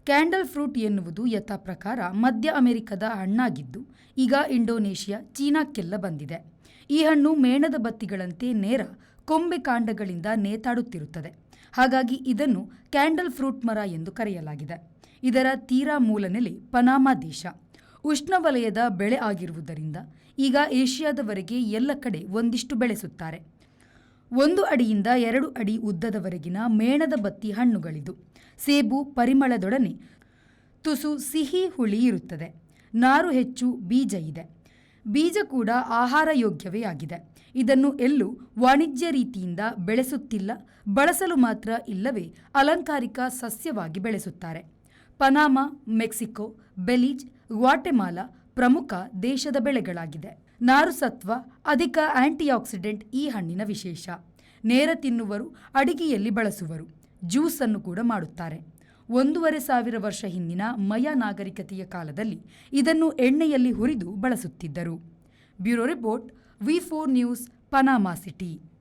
Candle fruit ಎನ್ನುವುದು ಯಥಾ ಪ್ರಕಾರ ಮಧ್ಯ ಅಮೆರಿಕದ ಹಣ್ಣಾಗಿದ್ದು ಈಗ ಇಂಡೋನೇಷಿಯಾ, ಚೀನಾಕ್ಕೆಲ್ಲ ಬಂದಿದೆ. ಈ ಹಣ್ಣು ಮೇಣದ ಬತ್ತಿಗಳಂತೆ ನೇರ ಕೊಂಬೆ ಕಾಂಡಗಳಿಂದ ನೇತಾಡುತ್ತಿರುತ್ತದೆ. ಹಾಗಾಗಿ ಇದನ್ನು ಕ್ಯಾಂಡಲ್ ಫ್ರೂಟ್ ಮರ ಎಂದು ಕರೆಯಲಾಗಿದೆ. ಇದರ ತೀರಾ ಮೂಲ ನೆಲೆ ಪನಾಮಾ ದೇಶ. ಉಷ್ಣವಲಯದ ಬೆಳೆ ಆಗಿರುವುದರಿಂದ ಈಗ ಏಷ್ಯಾದವರೆಗೆ ಎಲ್ಲ ಕಡೆ ಒಂದಿಷ್ಟು ಬೆಳೆಸುತ್ತಾರೆ. 1 ಅಡಿಯಿಂದ 2 ಅಡಿ ಉದ್ದದವರೆಗಿನ ಮೇಣದ ಬತ್ತಿ ಹಣ್ಣುಗಳಿದು. ಸೇಬು ಪರಿಮಳದೊಡನೆ ತುಸು ಸಿಹಿ ಹುಳಿ ಇರುತ್ತದೆ. ನಾರು ಹೆಚ್ಚು, ಬೀಜ ಇದೆ. ಬೀಜ ಕೂಡ ಆಹಾರ ಯೋಗ್ಯವೇ ಆಗಿದೆ. ಇದನ್ನು ಎಲ್ಲೂ ವಾಣಿಜ್ಯ ರೀತಿಯಿಂದ ಬೆಳೆಸುತ್ತಿಲ್ಲ, ಬಳಸಲು ಮಾತ್ರ ಇಲ್ಲವೇ ಅಲಂಕಾರಿಕ ಸಸ್ಯವಾಗಿ ಬೆಳೆಸುತ್ತಾರೆ. ಪನಾಮಾ, ಮೆಕ್ಸಿಕೋ, ಬೆಲೀಜ್, ಗ್ವಾಟೆಮಾಲಾ ಪ್ರಮುಖ ದೇಶದ ಬೆಳೆಗಳಾಗಿದೆ. ನಾರುಸತ್ವ ಅಧಿಕ ಆಂಟಿಆಕ್ಸಿಡೆಂಟ್ ಈ ಹಣ್ಣಿನ ವಿಶೇಷ. ನೇರ ತಿನ್ನುವರು, ಅಡಿಗೆಯಲ್ಲಿ ಬಳಸುವರು, ಜ್ಯೂಸ್ ಅನ್ನು ಕೂಡ ಮಾಡುತ್ತಾರೆ. 1500 ವರ್ಷ ಹಿಂದಿನ ಮಯ ನಾಗರಿಕತೆಯ ಕಾಲದಲ್ಲಿ ಇದನ್ನು ಎಣ್ಣೆಯಲ್ಲಿ ಹುರಿದು ಬಳಸುತ್ತಿದ್ದರು. ಬ್ಯೂರೋ ರಿಪೋರ್ಟ್, ವಿ4 ನ್ಯೂಸ್, ಪನಾಮಾ ಸಿಟಿ.